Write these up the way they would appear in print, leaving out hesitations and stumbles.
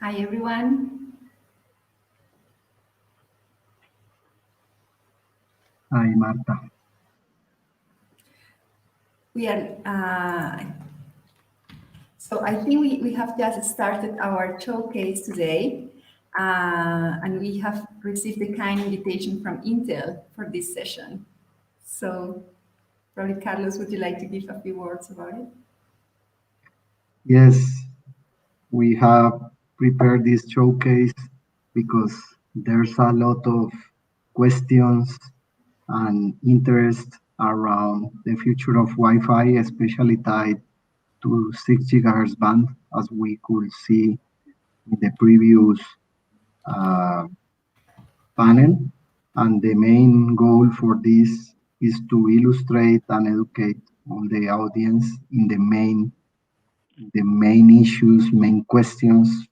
Hi, everyone. Hi, Marta. We are, so I think we have just started our showcase today, and we have received a kind invitation from Intel for this session. So probably, Carlos, would you like to give a few words about it? Yes, we have prepared this showcase because there's a lot of questions and interest around the future of Wi-Fi, especially tied to 6 gigahertz band, as we could see in the previous uh, panel. And the main goal for this is to illustrate and educate all the audience in the main issues, main questions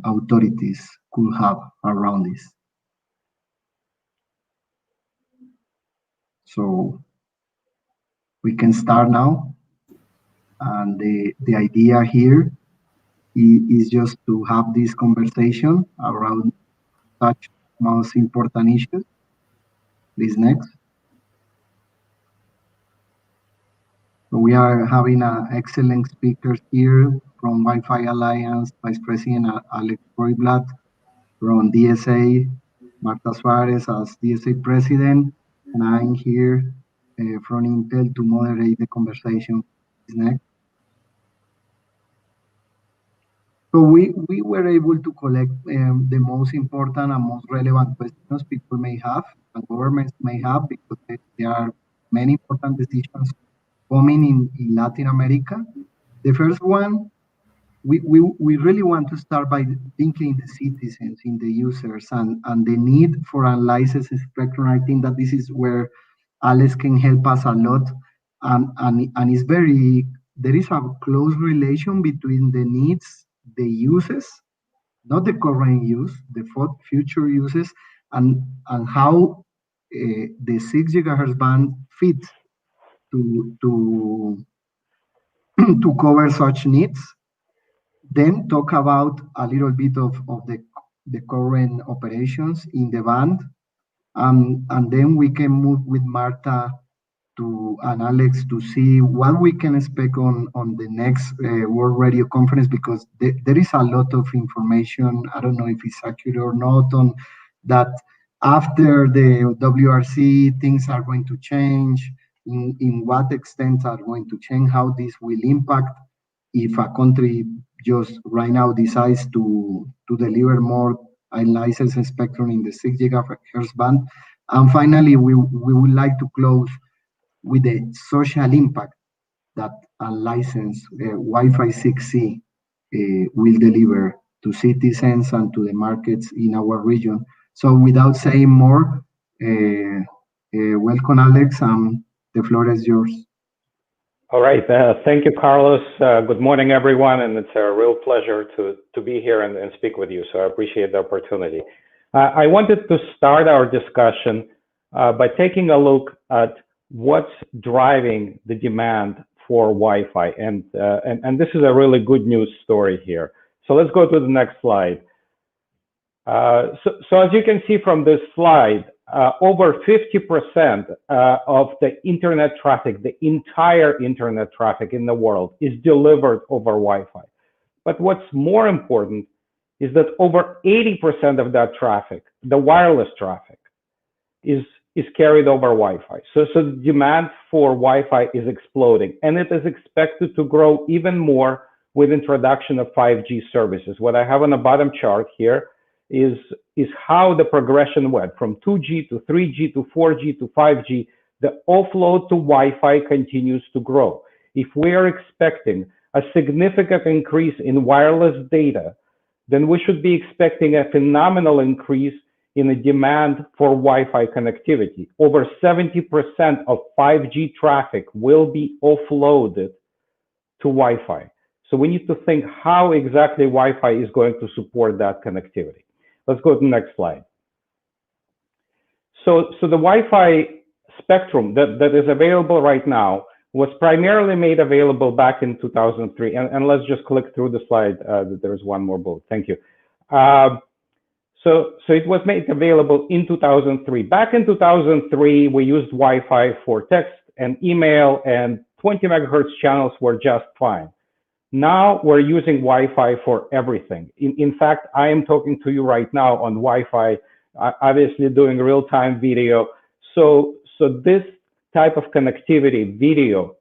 authorities could have around this. So we can start now. And the idea here is just to have this conversation around such most important issues. Please, next. So we are having excellent speakers here from Wi-Fi Alliance, Vice President Alex Royblatt, from DSA, Marta Suarez as DSA President, and I'm here from Intel to moderate the conversation. Next. So we were able to collect the most important and most relevant questions people may have and governments may have, because there are many important decisions coming in Latin America. The first one, we really want to start by thinking the citizens, in the users, and the need for unlicensed spectrum. I think that this is where Alex can help us a lot. And it's there is a close relation between the needs, the uses, not the current use, the future uses, and how the 6 gigahertz band fits to to cover such needs. Then talk about a little bit of the current operations in the band. And then we can move with Marta and Alex to see what we can expect on the next World Radio Conference, because there is a lot of information. I don't know if it's accurate or not, on that after the WRC, things are going to change, in what extent are going to change, how this will impact if a country just right now decides to deliver more unlicensed spectrum in the 6 gigahertz band. And finally, we would like to close with the social impact that unlicensed Wi-Fi 6E will deliver to citizens and to the markets in our region. So without saying more, welcome, Alex. The floor is yours. All right. Thank you, Carlos. Good morning, everyone. And it's a real pleasure to be here and speak with you. So I appreciate the opportunity. I wanted to start our discussion by taking a look at what's driving the demand for Wi-Fi. And this is a really good news story here. So let's go to the next slide. So as you can see from this slide, over 50% of the internet traffic, the entire internet traffic in the world, is delivered over Wi-Fi. But what's more important is that over 80% of that traffic, the wireless traffic, is carried over Wi-Fi. So the demand for Wi-Fi is exploding, and it is expected to grow even more with introduction of 5G services. What I have on the bottom chart here is how the progression went from 2G to 3G to 4G to 5G. The offload to Wi-Fi continues to grow. If we are expecting a significant increase in wireless data, then we should be expecting a phenomenal increase in the demand for Wi-Fi connectivity. Over 70% of 5G traffic will be offloaded to Wi-Fi. So we need to think how exactly Wi-Fi is going to support that connectivity. Let's go to the next slide. So the Wi-Fi spectrum that is available right now was primarily made available back in 2003. And let's just click through the slide. There's one more bullet. Thank you. So it was made available in 2003. Back in 2003, we used Wi-Fi for text and email, and 20 megahertz channels were just fine. Now we're using Wi-Fi for everything. In fact, I am talking to you right now on Wi-Fi, obviously doing real-time video. So this type of connectivity, video,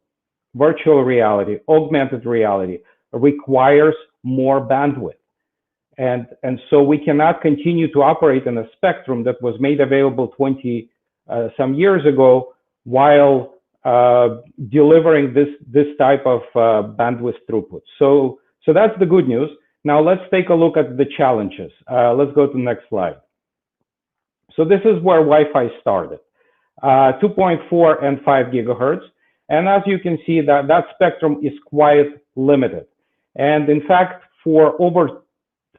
virtual reality, augmented reality, requires more bandwidth. And so we cannot continue to operate in a spectrum that was made available 20 some years ago while delivering this type of bandwidth throughput. So that's the good news. Now let's take a look at the challenges. Let's go to the next slide. So this is where Wi-Fi started, 2.4 and 5 gigahertz. And as you can see, that spectrum is quite limited. And in fact, for over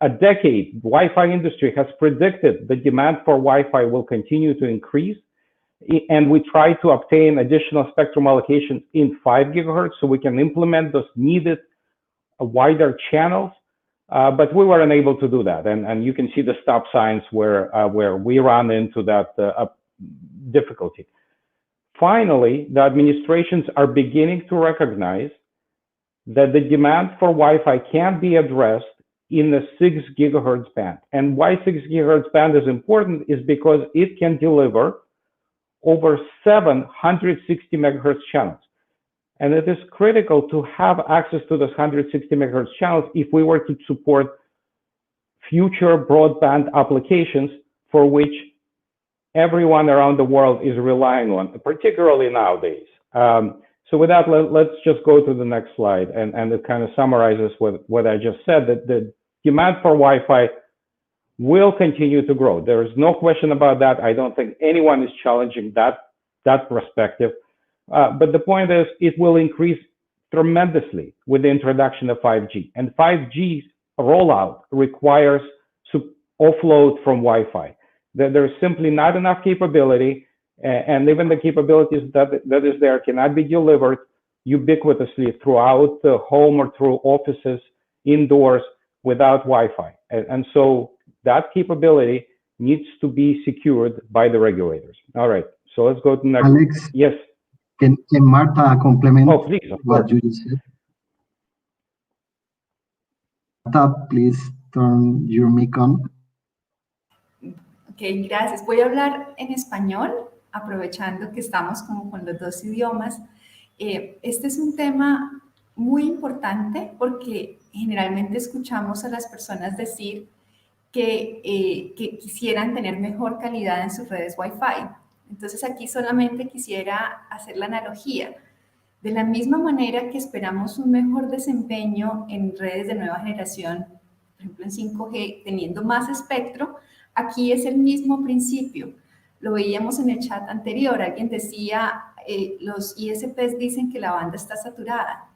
a decade, Wi-Fi industry has predicted the demand for Wi-Fi will continue to increase. And we try to obtain additional spectrum allocations in 5 gigahertz so we can implement those needed wider channels. But we were unable to do that. And you can see the stop signs where we run into that difficulty. Finally, the administrations are beginning to recognize that the demand for Wi-Fi can be addressed in the 6 gigahertz band. And why 6 gigahertz band is important is because it can deliver over 760 megahertz channels. And it is critical to have access to those 160 megahertz channels if we were to support future broadband applications for which everyone around the world is relying on, particularly nowadays. So with that, let's just go to the next slide. And it kind of summarizes what I just said, that the demand for Wi-Fi will continue to grow. There is no question about that. I don't think anyone is challenging that perspective. But the point is, it will increase tremendously with the introduction of 5G. And 5G's rollout requires to offload from Wi-Fi. There's simply not enough capability, and even the capabilities that is there cannot be delivered ubiquitously throughout the home or through offices, indoors, without Wi-Fi. And so that capability needs to be secured by the regulators. All right, so let's go to the next. Alex, yes. Can Marta complement Please, what you just said? Marta, please turn your mic on. Ok, gracias. Voy a hablar en español, aprovechando que estamos como con los dos idiomas. Este es un tema muy importante porque generalmente escuchamos a las personas decir que quisieran tener mejor calidad en sus redes Wi-Fi. Entonces aquí solamente quisiera hacer la analogía. De la misma manera que esperamos un mejor desempeño en redes de nueva generación, por ejemplo en 5G, teniendo más espectro, aquí es el mismo principio. Lo veíamos en el chat anterior, alguien decía, los ISPs dicen que la banda está saturada.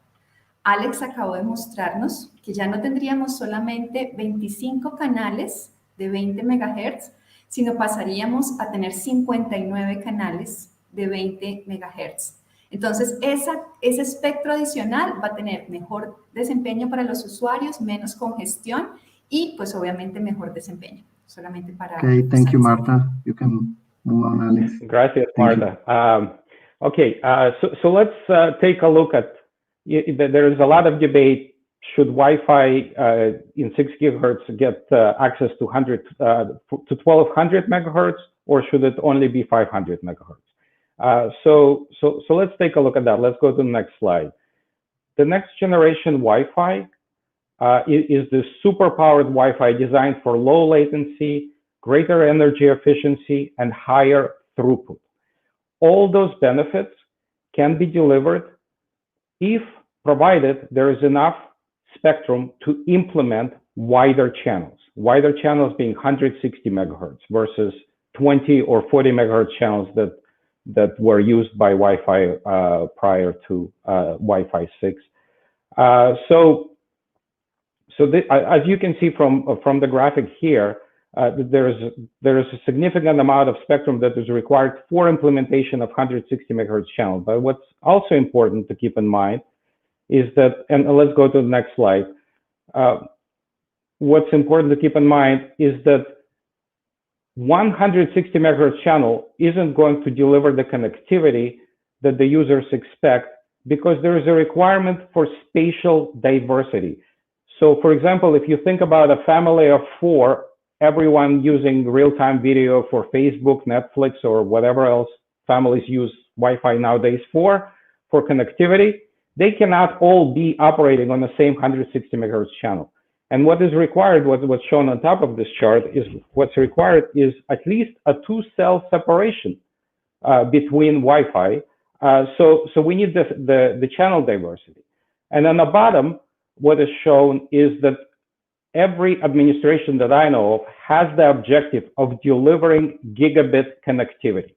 Alex acabó de mostrarnos que ya no tendríamos solamente 25 canales de 20 MHz, sino pasaríamos a tener 59 canales de 20 MHz. Entonces, ese espectro adicional va a tener mejor desempeño para los usuarios, menos congestión y, pues, obviamente, mejor desempeño. Solamente para... Okay, thank you, Marta. You can move on, Alex. Gracias, Marta. So let's take a look at, there is a lot of debate, should Wi-Fi in 6 gigahertz get access to 1200 megahertz, or should it only be 500 megahertz? So let's take a look at that. Let's go to the next slide. The next generation Wi-Fi is the super-powered Wi-Fi designed for low latency, greater energy efficiency, and higher throughput. All those benefits can be delivered if provided there is enough spectrum to implement wider channels being 160 megahertz versus 20 or 40 megahertz channels that were used by Wi-Fi prior to Wi-Fi 6. As you can see from the graphic here, there is a significant amount of spectrum that is required for implementation of 160 megahertz channel. But what's also important to keep in mind is that, and let's go to the next slide. What's important to keep in mind is that 160 megahertz channel isn't going to deliver the connectivity that the users expect, because there is a requirement for spatial diversity. So for example, if you think about a family of 4, everyone using real-time video for Facebook, Netflix, or whatever else families use Wi-Fi nowadays for connectivity, they cannot all be operating on the same 160 megahertz channel. And what is required, what's shown on top of this chart, is what's required is at least a 2-cell separation between Wi-Fi. So we need the channel diversity. And on the bottom, what is shown is that every administration that I know of has the objective of delivering gigabit connectivity.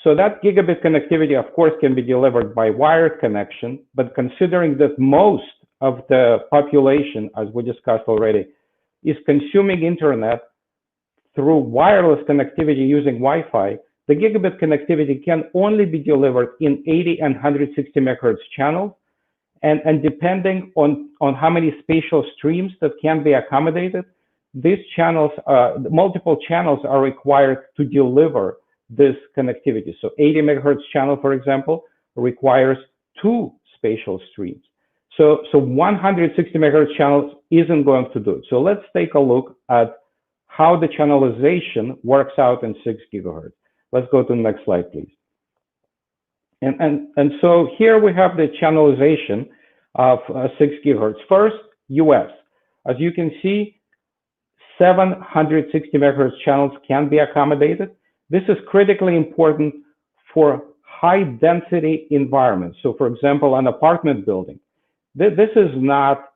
So that gigabit connectivity, of course, can be delivered by wired connection, but considering that most of the population, as we discussed already, is consuming internet through wireless connectivity using Wi-Fi, the gigabit connectivity can only be delivered in 80 and 160 megahertz channels. And depending on how many spatial streams that can be accommodated, these channels, multiple channels are required to deliver this connectivity. So 80 megahertz channel, for example, requires 2 spatial streams. So 160 megahertz channels isn't going to do it. So let's take a look at how the channelization works out in 6 gigahertz. Let's go to the next slide, please. And so here we have the channelization of 6 gigahertz. First, US. As you can see, 760 megahertz channels can be accommodated. This is critically important for high density environments. So for example, an apartment building. This is not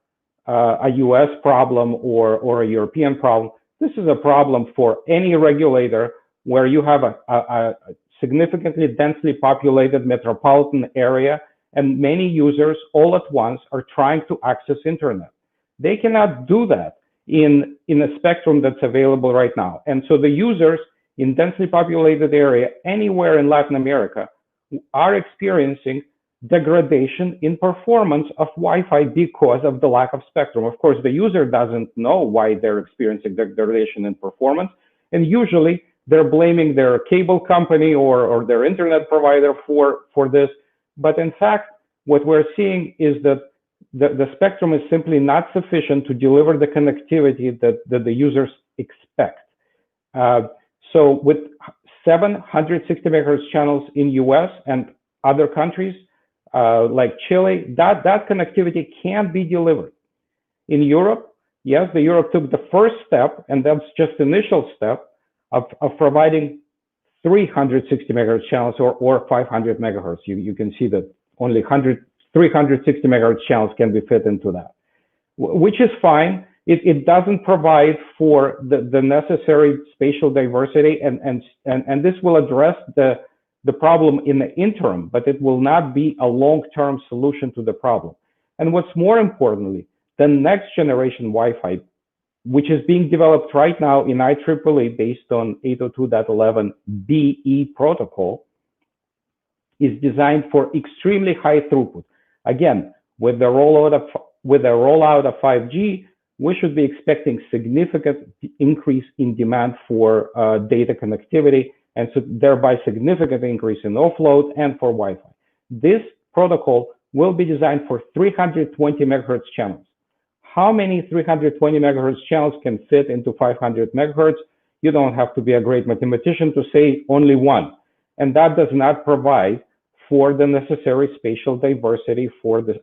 a US problem or a European problem. This is a problem for any regulator where you have a significantly densely populated metropolitan area and many users all at once are trying to access internet. They cannot do that in a spectrum that's available right now. And so the users in densely populated area anywhere in Latin America are experiencing degradation in performance of Wi-Fi because of the lack of spectrum. Of course, the user doesn't know why they're experiencing degradation in performance, and usually they're blaming their cable company or their internet provider for this. But in fact, what we're seeing is that the spectrum is simply not sufficient to deliver the connectivity that the users expect. So with 760 megahertz channels in US and other countries like Chile, that connectivity can be delivered. In Europe, yes, Europe took the first step, and that's just initial step of providing 360 megahertz channels or 500 megahertz. You can see that only 360 megahertz channels can be fit into that, which is fine. It doesn't provide for the necessary spatial diversity, and this will address the problem in the interim, but it will not be a long-term solution to the problem. And what's more importantly, the next generation Wi-Fi, which is being developed right now in IEEE based on 802.11be protocol, is designed for extremely high throughput. Again, with the rollout of 5G, we should be expecting significant increase in demand for data connectivity, and so thereby significant increase in offload and for Wi-Fi. This protocol will be designed for 320 megahertz channels. How many 320 megahertz channels can fit into 500 megahertz? You don't have to be a great mathematician to say only one. And that does not provide for the necessary spatial diversity for the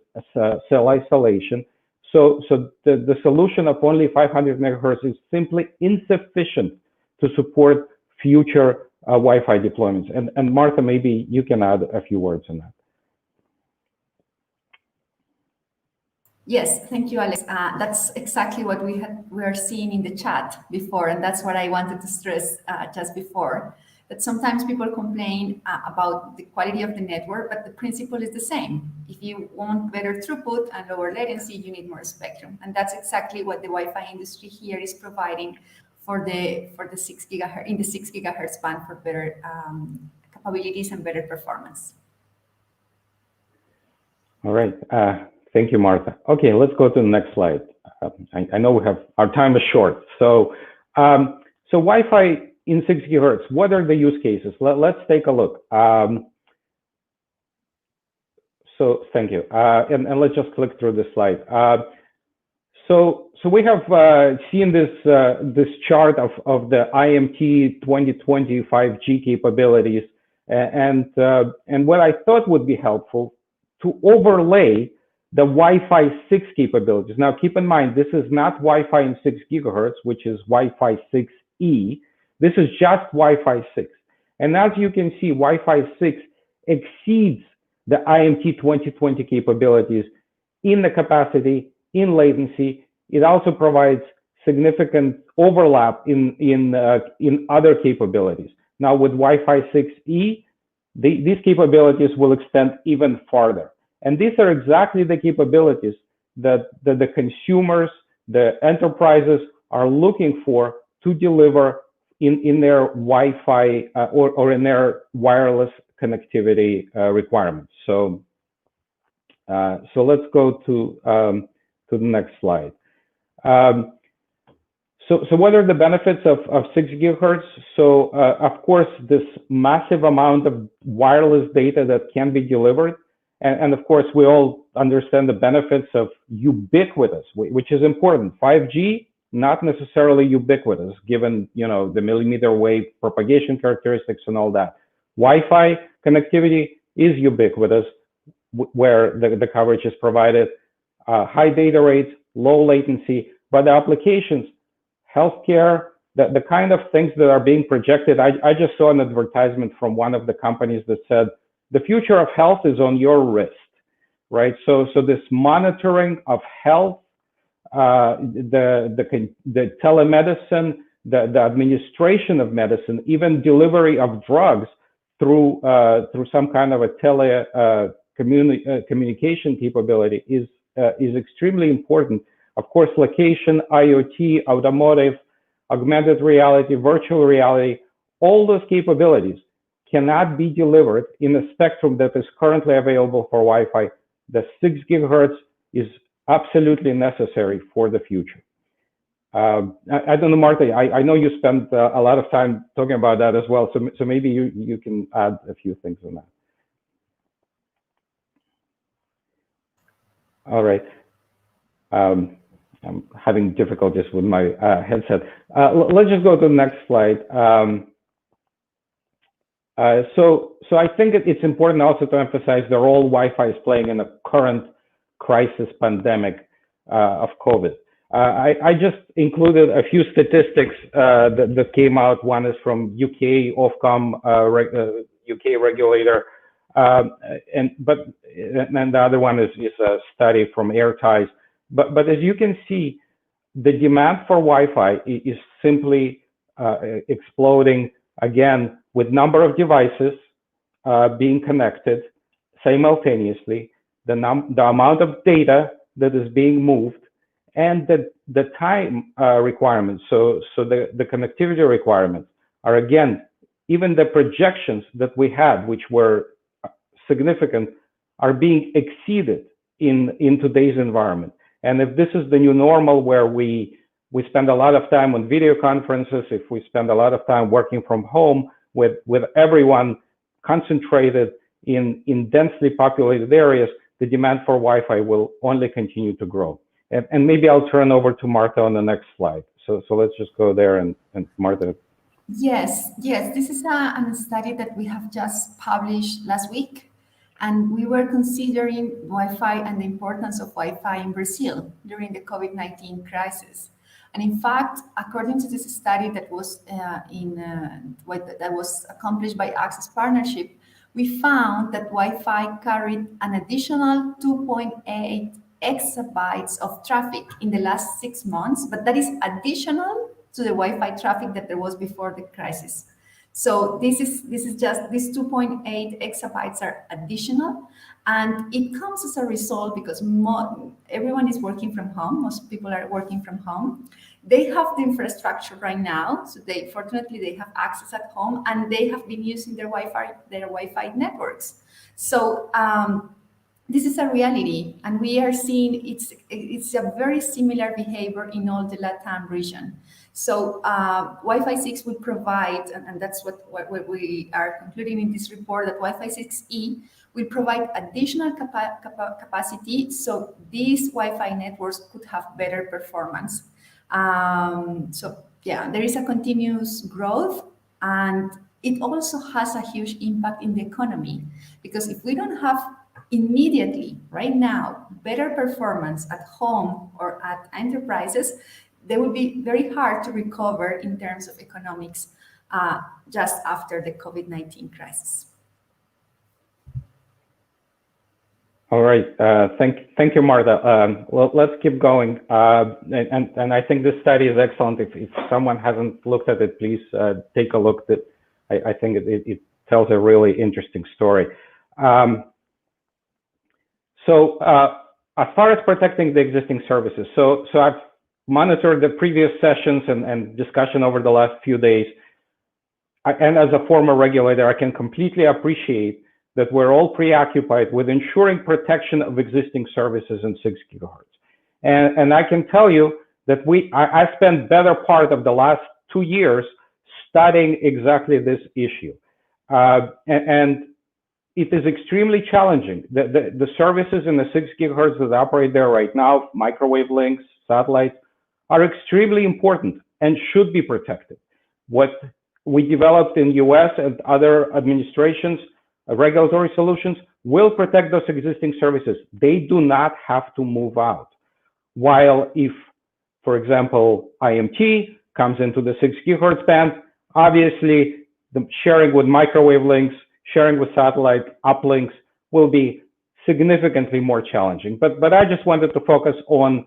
cell isolation. So the solution of only 500 megahertz is simply insufficient to support future Wi-Fi deployments. And Martha, maybe you can add a few words on that. Yes, thank you, Alex. That's exactly what we are seeing in the chat before, and that's what I wanted to stress just before, that sometimes people complain about the quality of the network, but the principle is the same. If you want better throughput and lower latency, you need more spectrum. And that's exactly what the Wi-Fi industry here is providing for the 6 gigahertz in the 6 gigahertz band for better capabilities and better performance. All right. Thank you, Martha. Okay, let's go to the next slide. I know our time is short. So, Wi-Fi in 6 gigahertz, what are the use cases? Let's take a look. So thank you. And let's just click through this slide. So we have seen this chart of the IMT 2020 5G capabilities, and what I thought would be helpful to overlay the Wi-Fi 6 capabilities. Now, keep in mind, this is not Wi-Fi in 6 gigahertz, which is Wi-Fi 6E. This is just Wi-Fi 6. And as you can see, Wi-Fi 6 exceeds the IMT 2020 capabilities in the capacity, in latency. It also provides significant overlap in other capabilities. Now, with Wi-Fi 6E, these capabilities will extend even farther. And these are exactly the capabilities that the consumers, the enterprises are looking for to deliver in their Wi-Fi or in their wireless connectivity requirements. So let's go to the next slide. So what are the benefits of 6 gigahertz? So of course, this massive amount of wireless data that can be delivered. And of course, we all understand the benefits of ubiquitous, which is important. 5G, not necessarily ubiquitous, given the millimeter wave propagation characteristics and all that. Wi-Fi connectivity is ubiquitous, where the coverage is provided, high data rates, low latency, but the applications, healthcare, the kind of things that are being projected. I just saw an advertisement from one of the companies that said, the future of health is on your wrist, right? So this monitoring of health, the telemedicine, the administration of medicine, even delivery of drugs through some kind of a communication capability is extremely important. Of course, location, IoT, automotive, augmented reality, virtual reality, all those capabilities cannot be delivered in the spectrum that is currently available for Wi-Fi. The 6 gigahertz is absolutely necessary for the future. I don't know, Martha, I know you spent a lot of time talking about that as well, so maybe you can add a few things on that. All right. I'm having difficulties with my headset. Let's just go to the next slide. So I think it's important also to emphasize the role Wi-Fi is playing in the current crisis pandemic of COVID. I just included a few statistics that came out. One is from UK Ofcom, UK regulator, and the other one is a study from AirTies. But as you can see, the demand for Wi-Fi is simply exploding again, with number of devices being connected simultaneously, the amount of data that is being moved, and the time requirements. So the connectivity requirements are, again, even the projections that we had, which were significant, are being exceeded in today's environment. And if this is the new normal, where we spend a lot of time on video conferences, if we spend a lot of time working from home with everyone concentrated in densely populated areas, the demand for Wi-Fi will only continue to grow. And maybe I'll turn over to Martha on the next slide. So let's just go there, and Martha. Yes, this is a study that we have just published last week. And we were considering Wi-Fi and the importance of Wi-Fi in Brazil during the COVID-19 crisis. And in fact, according to this study that was that was accomplished by Access Partnership, we found that Wi-Fi carried an additional 2.8 exabytes of traffic in the last 6 months, but that is additional to the Wi-Fi traffic that there was before the crisis. So this is just, these 2.8 exabytes are additional, and it comes as a result because everyone is working from home. Most people are working from home. They have the infrastructure right now, so fortunately they have access at home, and they have been using their Wi-Fi networks. So this is a reality, and we are seeing it's a very similar behavior in all the LATAM region. So Wi-Fi 6 will provide, and that's what we are concluding in this report, that Wi-Fi 6E will provide additional capacity, so these Wi-Fi networks could have better performance. So yeah, there is a continuous growth, and it also has a huge impact in the economy, because if we don't have immediately, right now, better performance at home or at enterprises, they will be very hard to recover in terms of economics just after the COVID-19 crisis. All right, thank you, Marta. Well, let's keep going. And I think this study is excellent. If someone hasn't looked at it, please take a look. I think it tells a really interesting story. So as far as protecting the existing services, so I've monitored the previous sessions and discussion over the last few days. And as a former regulator, I can completely appreciate that we're all preoccupied with ensuring protection of existing services in 6 gigahertz. And I can tell you that I spent better part of the last 2 years studying exactly this issue. And it is extremely challenging. The services in the 6 gigahertz that operate there right now, microwave links, satellites, are extremely important and should be protected. What we developed in US and other administrations, regulatory solutions, will protect those existing services. They do not have to move out. While if, for example, IMT comes into the 6 gigahertz band, obviously the sharing with microwave links, sharing with satellite uplinks will be significantly more challenging. But I just wanted to focus on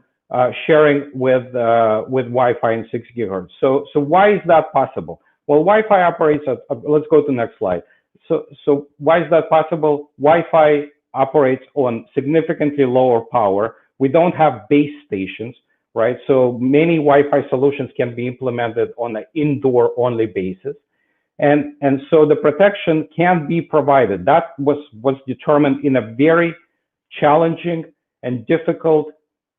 sharing with Wi-Fi in 6 gigahertz. So why is that possible? Well, Wi-Fi operates at, let's go to the next slide. So why is that possible? Wi-Fi operates on significantly lower power. We don't have base stations, right? So many Wi-Fi solutions can be implemented on an indoor only basis. And so the protection can be provided. That was determined in a very challenging and difficult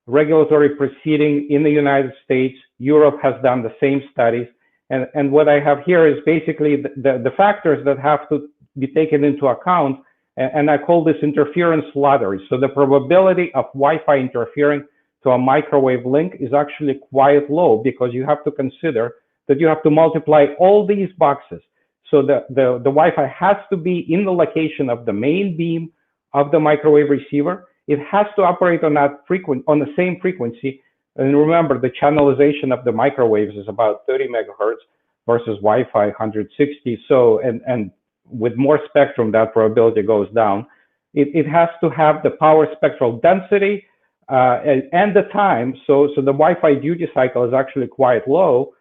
regulatory proceeding in the United States. Europe has done the same studies. And what I have here is basically the factors that have to be taken into account. And I call this interference lottery. So the probability of Wi-Fi interfering to a microwave link is actually quite low, because you have to consider that you have to multiply all these boxes. So the Wi-Fi has to be in the location of the main beam of the microwave receiver. It has to operate on the same frequency. And remember, the channelization of the microwaves is about 30 megahertz versus Wi-Fi 160. So, and with more spectrum, that probability goes down. It has to have the power spectral density and the time. So the Wi-Fi duty cycle is actually quite low.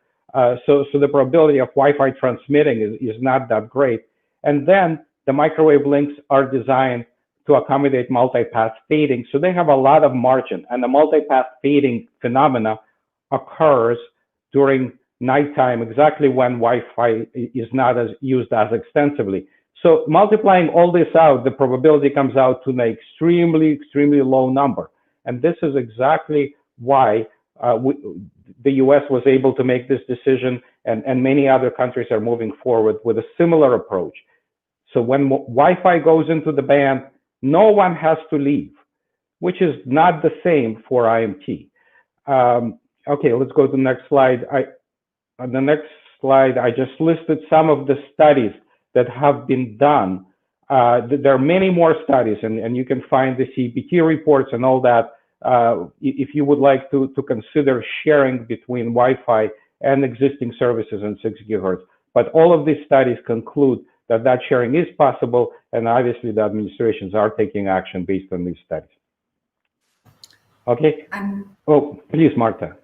So the probability of Wi-Fi transmitting is not that great. And then the microwave links are designed to accommodate multipath fading. So they have a lot of margin, and the multipath fading phenomena occurs during nighttime, exactly when Wi-Fi is not used as extensively. So multiplying all this out, the probability comes out to an extremely, extremely low number. And this is exactly why the US was able to make this decision, and many other countries are moving forward with a similar approach. So when Wi-Fi goes into the band, no one has to leave, which is not the same for IMT. Okay, let's go to the next slide. On the next slide, I just listed some of the studies that have been done. There are many more studies, and you can find the CPT reports and all that if you would like to consider sharing between Wi-Fi and existing services in 6 gigahertz. But all of these studies conclude that sharing is possible, and obviously the administrations are taking action based on these studies. Okay. Oh, please, Marta.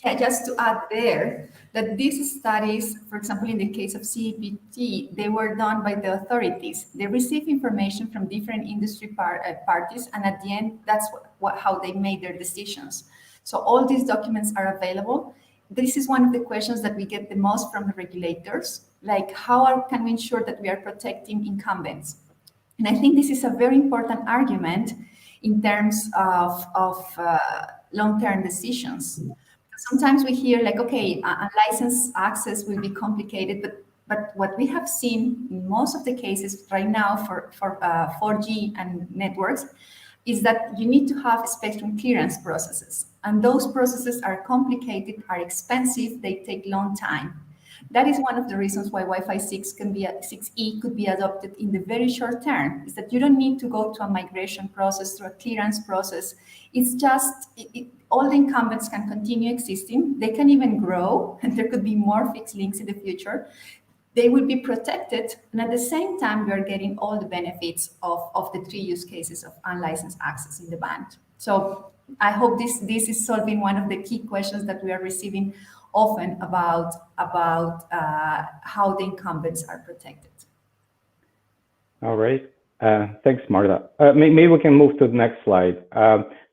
Yeah, just to add there that these studies, for example, in the case of CEPT, they were done by the authorities. They receive information from different industry parties, and at the end, that's how they made their decisions. So all these documents are available. This is one of the questions that we get the most from the regulators, like can we ensure that we are protecting incumbents? And I think this is a very important argument in terms of long-term decisions. Sometimes we hear like, okay, unlicensed access will be complicated, but what we have seen in most of the cases right now for 4G and networks is that you need to have spectrum clearance processes. And those processes are complicated, are expensive, they take long time. That is one of the reasons why Wi-Fi 6E could be adopted in the very short term, is that you don't need to go to a migration process, through a clearance process. It's just, all the incumbents can continue existing. They can even grow, and there could be more fixed links in the future. They will be protected, and at the same time, we are getting all the benefits of the 3 use cases of unlicensed access in the band. So I hope this is solving one of the key questions that we are receiving often about how the incumbents are protected. All right. Thanks, Marta. Maybe we can move to the next slide.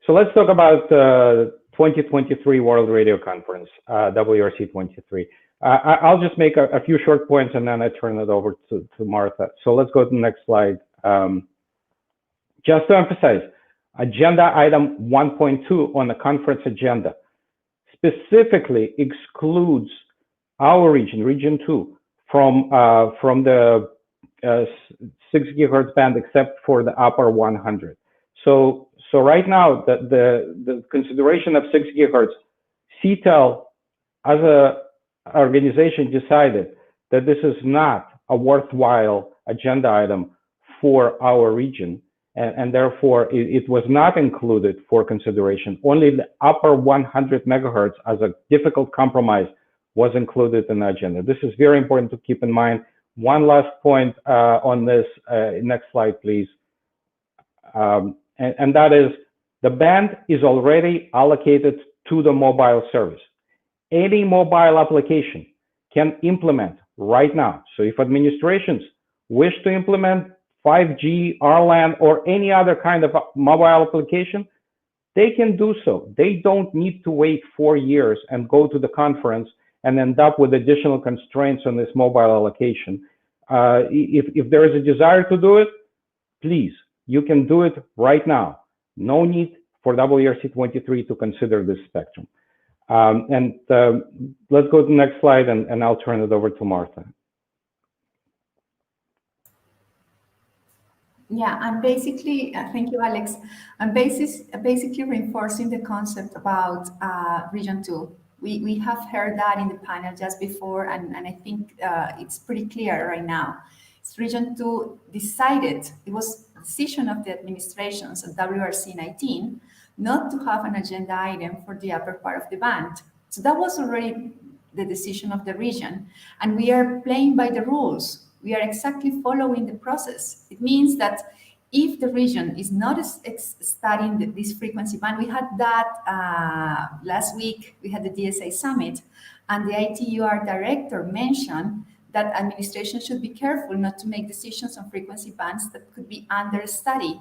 So let's talk about the 2023 World Radio Conference, WRC 23. I'll just make a few short points and then I turn it over to Marta. So let's go to the next slide. Just to emphasize, agenda item 1.2 on the conference agenda specifically excludes our region, region 2, from the 6 gigahertz band, except for the upper 100. So right now, the consideration of 6 gigahertz, CTEL as a organization decided that this is not a worthwhile agenda item for our region, and therefore it was not included for consideration. Only the upper 100 megahertz as a difficult compromise was included in the agenda. This is very important to keep in mind. One last point on this, next slide, please. And that is, the band is already allocated to the mobile service. Any mobile application can implement right now. So if administrations wish to implement 5G, RLAN, or any other kind of mobile application, they can do so. They don't need to wait 4 years and go to the conference and end up with additional constraints on this mobile allocation. If there is a desire to do it, please, you can do it right now. No need for WRC 23 to consider this spectrum. Let's go to the next slide, and I'll turn it over to Marta. Yeah, I'm basically, thank you, Alex. I'm basically reinforcing the concept about Region 2. We have heard that in the panel just before, and I think it's pretty clear right now. Region 2 decided, it was a decision of the administrations at WRC 19, not to have an agenda item for the upper part of the band. So that was already the decision of the region, and we are playing by the rules. We are exactly following the process. It means that if the region is not studying this frequency band, we had that last week, we had the DSA summit, and the ITUR director mentioned that administration should be careful not to make decisions on frequency bands that could be under study.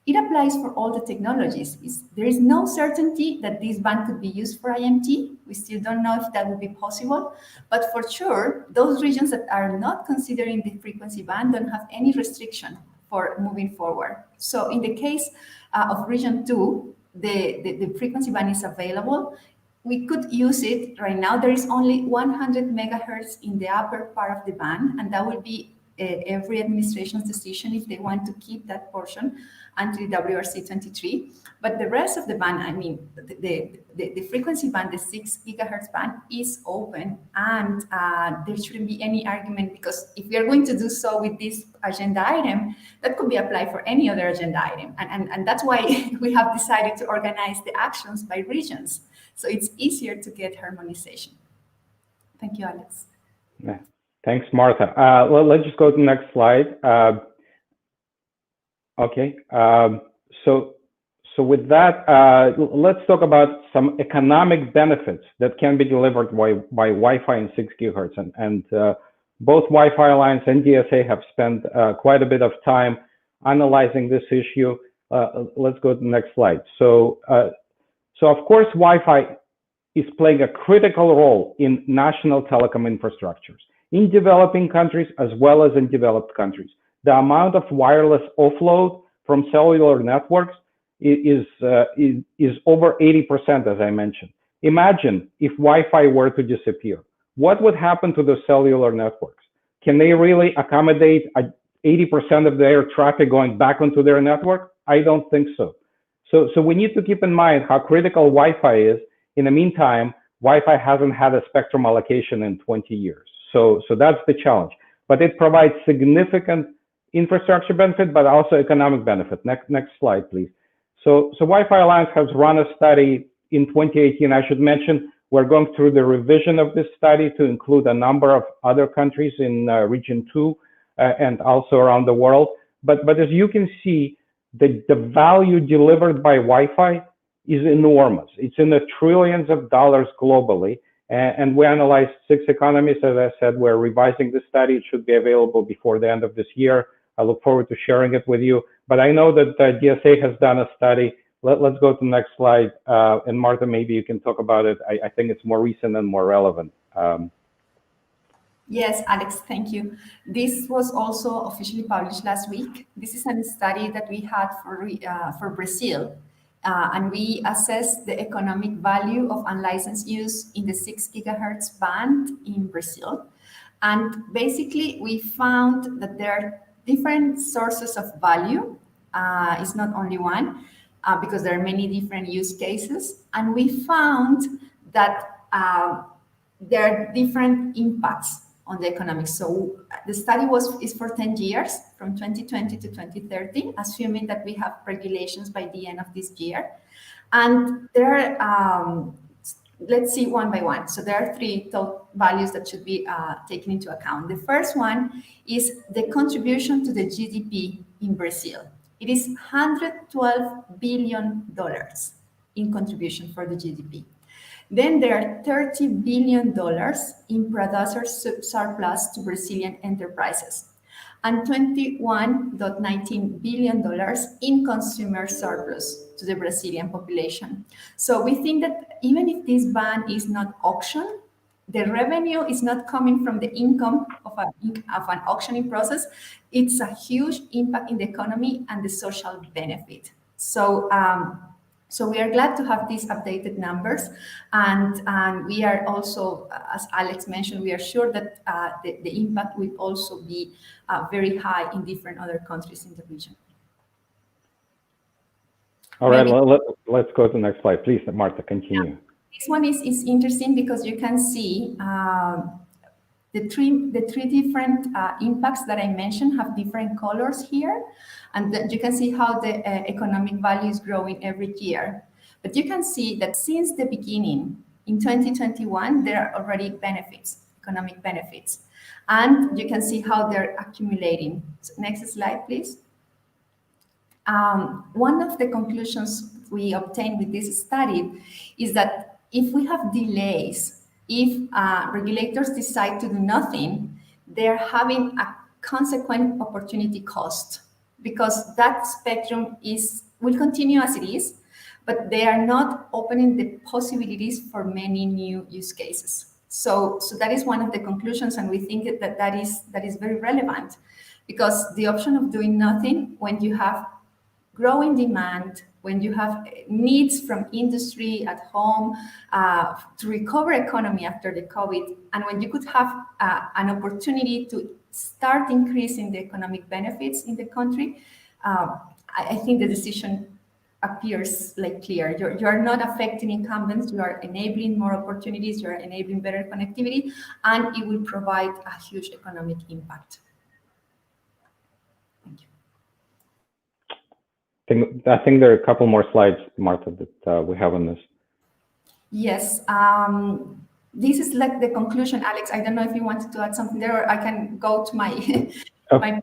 It applies for all the technologies. There is no certainty that this band could be used for IMT. We still don't know if that would be possible, but for sure, those regions that are not considering the frequency band don't have any restriction for moving forward. So in the case of region 2, the frequency band is available. We could use it right now. There is only 100 megahertz in the upper part of the band, and that will be every administration's decision if they want to keep that portion until WRC 23. But the rest of the band, I mean, the frequency band, the 6 gigahertz band is open, and there shouldn't be any argument, because if we are going to do so with this agenda item, that could be applied for any other agenda item. And that's why we have decided to organize the actions by regions. So it's easier to get harmonization. Thank you, Alex. Yeah. Thanks, Marta. Well, let's just go to the next slide. Okay. So So with that, let's talk about some economic benefits that can be delivered by Wi-Fi and 6 gigahertz. And both Wi-Fi Alliance and DSA have spent quite a bit of time analyzing this issue. Let's go to the next slide. So of course, Wi-Fi is playing a critical role in national telecom infrastructures in developing countries as well as in developed countries. The amount of wireless offload from cellular networks is over 80%, as I mentioned. Imagine if Wi-Fi were to disappear. What would happen to the cellular networks? Can they really accommodate 80% of their traffic going back onto their network? I don't think so. So we need to keep in mind how critical Wi-Fi is. In the meantime, Wi-Fi hasn't had a spectrum allocation in 20 years. So that's the challenge. But it provides significant infrastructure benefit, but also economic benefit. Next slide, please. So Wi-Fi Alliance has run a study in 2018. I should mention, we're going through the revision of this study to include a number of other countries in region 2 and also around the world. But as you can see, the value delivered by Wi-Fi is enormous. It's in the trillions of dollars globally. And we analyzed 6 economies. As I said, we're revising the study. It should be available before the end of this year. I look forward to sharing it with you. But I know that the DSA has done a study. Let's go to the next slide. And Marta, maybe you can talk about it. I think it's more recent and more relevant. Yes, Alex, thank you. This was also officially published last week. This is a study that we had for Brazil. And we assessed the economic value of unlicensed use in the 6 gigahertz band in Brazil. And basically, we found that there are different sources of value. It's not only one, because there are many different use cases. And we found that there are different impacts on the economics. So the study is for 10 years, from 2020 to 2030, assuming that we have regulations by the end of this year. And there are, let's see one by one. So there are 3 top values that should be taken into account. The first one is the contribution to the GDP in Brazil. It is $112 billion in contribution for the GDP. Then there are $30 billion in producer surplus to Brazilian enterprises and $21.19 billion in consumer surplus to the Brazilian population. So we think that even if this ban is not auctioned, the revenue is not coming from the income of an auctioning process. It's a huge impact in the economy and the social benefit. So we are glad to have these updated numbers, and we are also, as Alex mentioned, we are sure that the impact will also be very high in different other countries in the region. All right, let's go to the next slide. Please, Marta, continue. Yeah. This one is interesting because you can see the three different impacts that I mentioned have different colors here. And you can see how the economic value is growing every year. But you can see that since the beginning, in 2021, there are already benefits, economic benefits. And you can see how they're accumulating. So next slide, please. One of the conclusions we obtained with this study is that if we have delays, if regulators decide to do nothing, they're having a consequent opportunity cost, because that spectrum will continue as it is, but they are not opening the possibilities for many new use cases. So that is one of the conclusions, and we think that is very relevant, because the option of doing nothing when you have growing demand, when you have needs from industry at home to recover economy after the COVID, and when you could have an opportunity to start increasing the economic benefits in the country, I think the decision appears like clear. You are not affecting incumbents, you are enabling more opportunities, you are enabling better connectivity, and it will provide a huge economic impact. I think there are a couple more slides, Marta, that we have on this. Yes. This is like the conclusion, Alex. I don't know if you wanted to add something there, or I can go to my...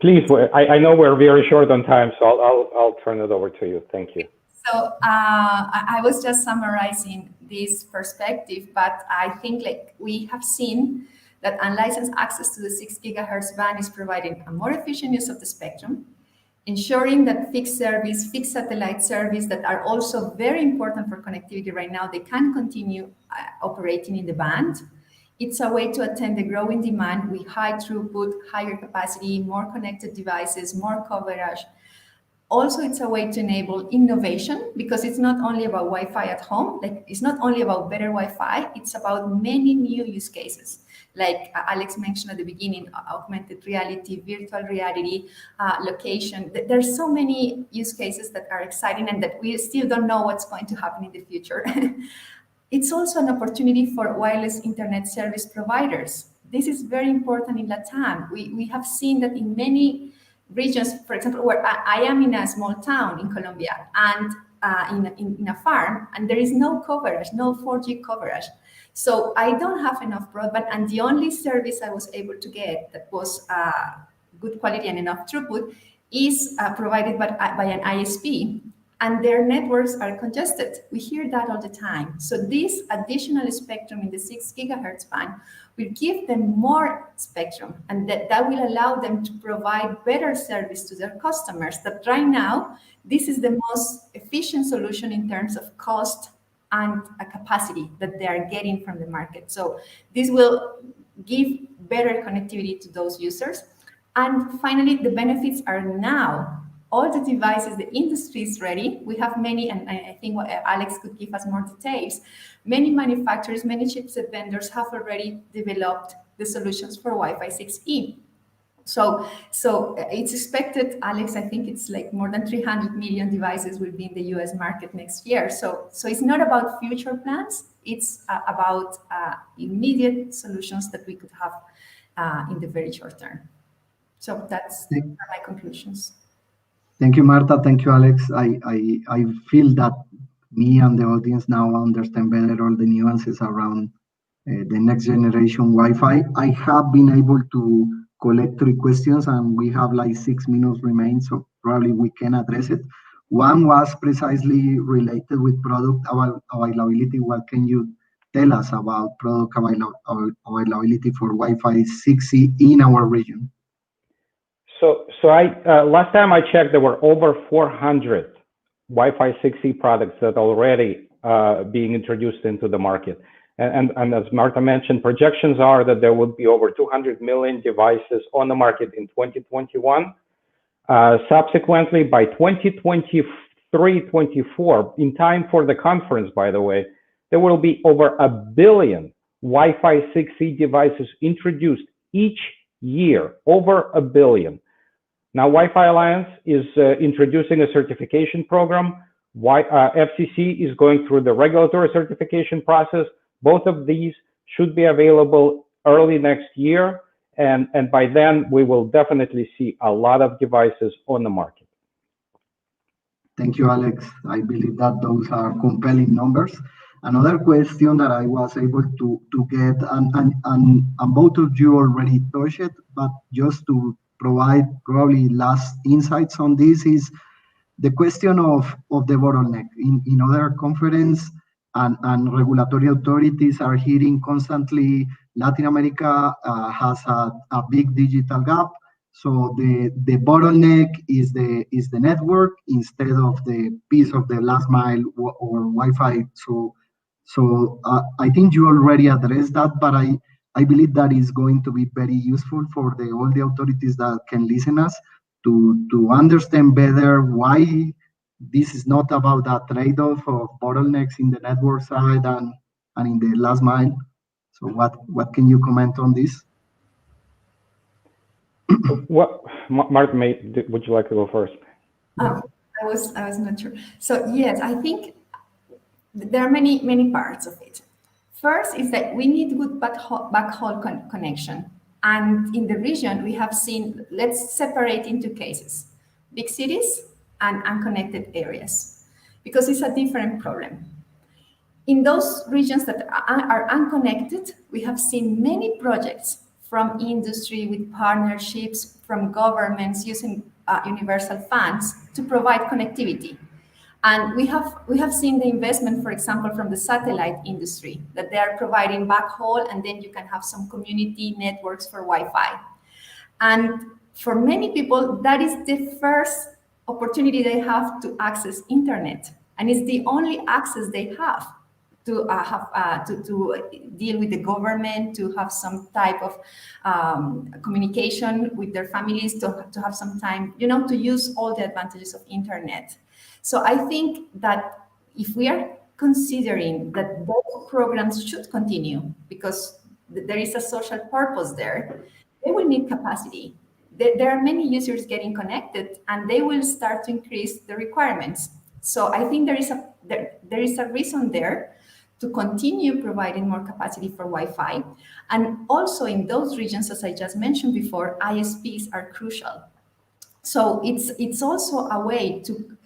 Please, I know we're very short on time, so I'll turn it over to you. Thank you. So I was just summarizing this perspective, but I think like we have seen that unlicensed access to the 6 gigahertz band is providing a more efficient use of the spectrum, ensuring that fixed service, fixed satellite service that are also very important for connectivity right now, they can continue operating in the band. It's a way to attend the growing demand with high throughput, higher capacity, more connected devices, more coverage. Also, it's a way to enable innovation because it's not only about Wi-Fi at home, like it's not only about better Wi-Fi, it's about many new use cases. Like Alex mentioned at the beginning, augmented reality, virtual reality, location. There's so many use cases that are exciting and that we still don't know what's going to happen in the future. It's also an opportunity for wireless internet service providers. This is very important in LATAM. We have seen that in many regions, for example, where I am in a small town in Colombia and in a farm, and there is no coverage, no 4G coverage. So I don't have enough broadband, and the only service I was able to get that was good quality and enough throughput is provided by an ISP, and their networks are congested. We hear that all the time. So this additional spectrum in the 6 gigahertz band will give them more spectrum, and that will allow them to provide better service to their customers. That right now, this is the most efficient solution in terms of cost and a capacity that they are getting from the market. So this will give better connectivity to those users. And finally, the benefits are now. All the devices, the industry is ready. We have many, and I think Alex could give us more details. Many manufacturers, many chipset vendors have already developed the solutions for Wi-Fi 6E. So it's expected, Alex, I think it's like more than 300 million devices will be in the US market next year. So it's not about future plans, it's about immediate solutions that we could have in the very short term. So that's my conclusions. Thank you, Marta. Thank you, Alex. I feel that me and the audience now understand better all the nuances around the next generation Wi-Fi. I have been able to collect 3 questions, and we have like 6 minutes remain, so probably we can address it. One was precisely related with product availability. What can you tell us about product availability for Wi-Fi 6E in our region? So I last time I checked, there were over 400 Wi-Fi 6E products that already being introduced into the market. And as Marta mentioned, projections are that there will be over 200 million devices on the market in 2021. Subsequently, by 2023-24, in time for the conference, by the way, there will be over 1 billion Wi-Fi 6E devices introduced each year, over 1 billion. Now, Wi-Fi Alliance is introducing a certification program. FCC is going through the regulatory certification process. Both of these should be available early next year. And by then, we will definitely see a lot of devices on the market. Thank you, Alex. I believe that those are compelling numbers. Another question that I was able to get, and both of you already touched it, but just to provide probably last insights on this, is the question of the bottleneck. In other conference and regulatory authorities are hearing constantly, Latin America has a big digital gap. So the bottleneck is the network instead of the piece of the last mile or Wi-Fi. So I think you already addressed that, but I believe that is going to be very useful for all the authorities that can listen us to understand better why this is not about that trade-off of bottlenecks in the network side and in the last mile. So what can you comment on this? What, Marta, would you like to go first? I was not sure. So yes, I think there are many parts of it. First is that we need good backhaul connection. And in the region, we have seen, let's separate into cases, big cities and unconnected areas, because it's a different problem. In those regions that are unconnected, we have seen many projects from industry with partnerships, from governments using universal funds to provide connectivity. And we have seen the investment, for example, from the satellite industry, that they are providing backhaul, and then you can have some community networks for Wi-Fi. And for many people, that is the first opportunity they have to access internet, and it's the only access they have to deal with the government, to have some type of communication with their families, to have some time, to use all the advantages of internet. So I think that if we are considering that those programs should continue because there is a social purpose there, they will need capacity. There are many users getting connected, and they will start to increase the requirements. So I think there is a reason there to continue providing more capacity for Wi-Fi. And also in those regions, as I just mentioned before, ISPs are crucial. So it's also a way to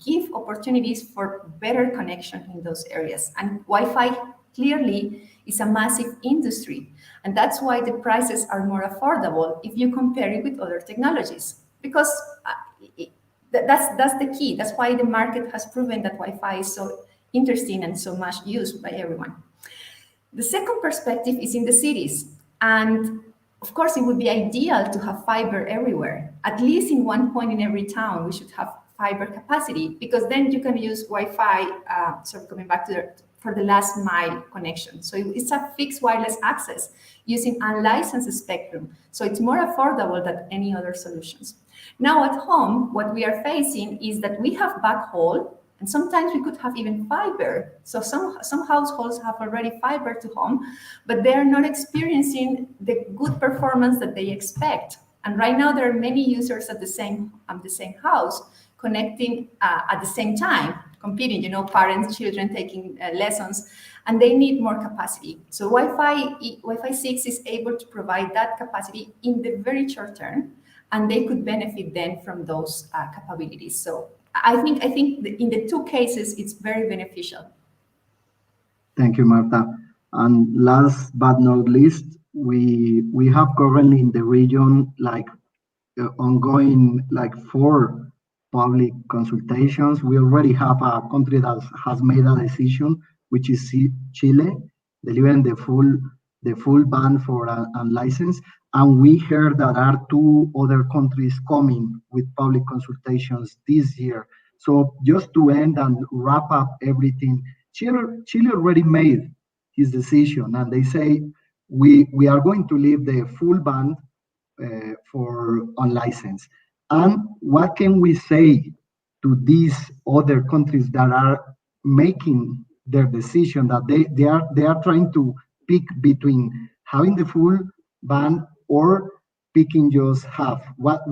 give opportunities for better connection in those areas. And Wi-Fi clearly is a massive industry. And that's why the prices are more affordable if you compare it with other technologies. Because that's the key. That's why the market has proven that Wi-Fi is so interesting and so much used by everyone. The second perspective is in the cities. And of course, it would be ideal to have fiber everywhere. At least in one point in every town, we should have fiber capacity, because then you can use Wi-Fi, coming back to for the last mile connection. So it's a fixed wireless access using unlicensed spectrum. So it's more affordable than any other solutions. Now at home, what we are facing is that we have backhaul, and sometimes we could have even fiber. So some households have already fiber to home, but they are not experiencing the good performance that they expect. And right now there are many users at the same house connecting at the same time, competing, parents, children taking lessons, and they need more capacity. So Wi-Fi 6 is able to provide that capacity in the very short term, and they could benefit then from those capabilities. So I think in the two cases, it's very beneficial. Thank you, Marta. And last but not least, we have currently in the region ongoing 4 public consultations. We already have a country that has made a decision, which is Chile, delivering the full ban for unlicensed. And we heard that there are 2 other countries coming with public consultations this year. So just to end and wrap up everything, Chile already made his decision, and they say we are going to leave the full ban for unlicensed. And what can we say to these other countries that are making their decision, that they are trying to pick between having the full ban or picking just half? What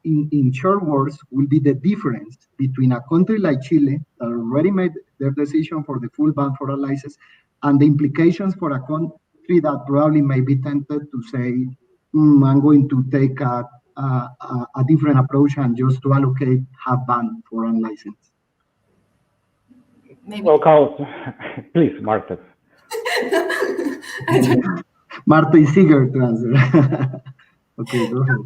in short words will be the difference between a country like Chile that already made their decision for the full ban for a license, and the implications for a country that probably may be tempted to say, I'm going to take a different approach and just to allocate half ban for unlicensed? Maybe. Well, Carlos, please, Marta. Marta is eager to answer. Okay, go ahead.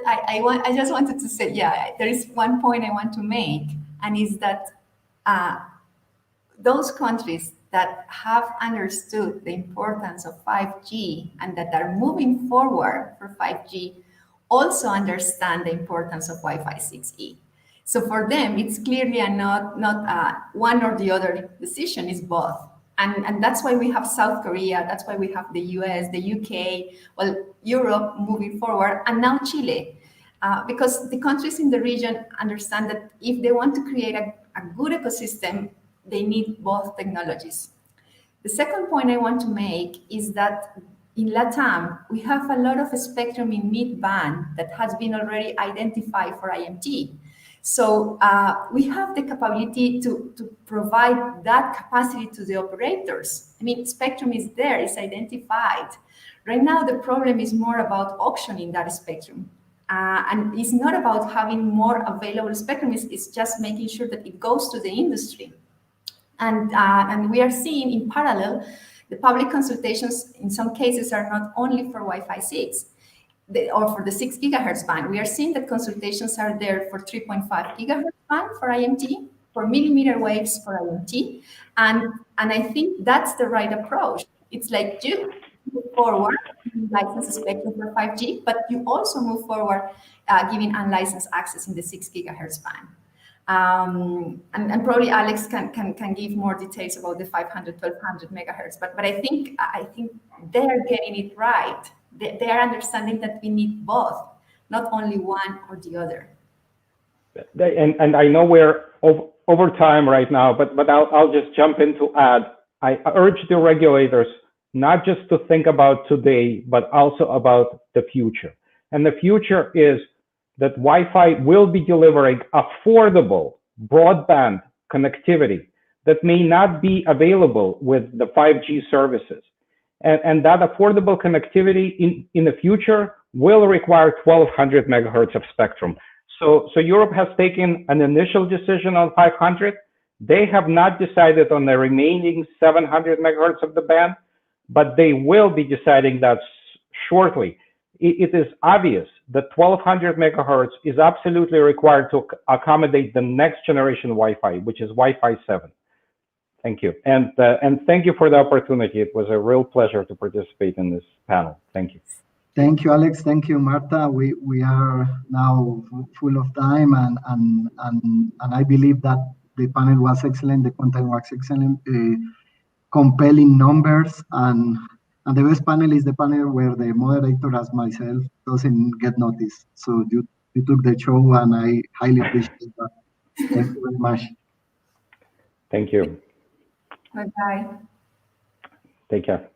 I just wanted to say, there is one point I want to make, and is that those countries that have understood the importance of 5G and that are moving forward for 5G also understand the importance of Wi-Fi 6E. So for them, it's clearly not one or the other decision, is both. And that's why we have South Korea, that's why we have the US, the UK, Europe moving forward, and now Chile. Because the countries in the region understand that if they want to create a good ecosystem, they need both technologies. The second point I want to make is that in LATAM, we have a lot of spectrum in mid-band that has been already identified for IMT. So we have the capability to provide that capacity to the operators. I mean, spectrum is there, it's identified. Right now, the problem is more about auctioning that spectrum. And it's not about having more available spectrum, it's just making sure that it goes to the industry. And we are seeing in parallel, the public consultations in some cases are not only for Wi-Fi 6. or for the 6 gigahertz band. We are seeing that consultations are there for 3.5 gigahertz band for IMT, for millimeter waves for IMT, and I think that's the right approach. It's like you move forward, license spectrum for 5G, but you also move forward giving unlicensed access in the 6 gigahertz band. And probably Alex can give more details about the 500, 1200 megahertz, but I think they're getting it right. They are understanding that we need both, not only one or the other. And I know we're over time right now, but I'll just jump in to add. I urge the regulators not just to think about today, but also about the future. And the future is that Wi-Fi will be delivering affordable broadband connectivity that may not be available with the 5G services. And that affordable connectivity in the future will require 1200 megahertz of spectrum. So Europe has taken an initial decision on 500. They have not decided on the remaining 700 megahertz of the band, but they will be deciding that shortly. It is obvious that 1200 megahertz is absolutely required to accommodate the next generation Wi-Fi, which is Wi-Fi 7. Thank you. And thank you for the opportunity. It was a real pleasure to participate in this panel. Thank you. Thank you, Alex. Thank you, Marta. We are now full of time, and I believe that the panel was excellent. The content was excellent, compelling numbers, and the best panel is the panel where the moderator, as myself, doesn't get noticed. So you took the show, and I highly appreciate that. Thank you very much. Thank you. Bye-bye. Take care.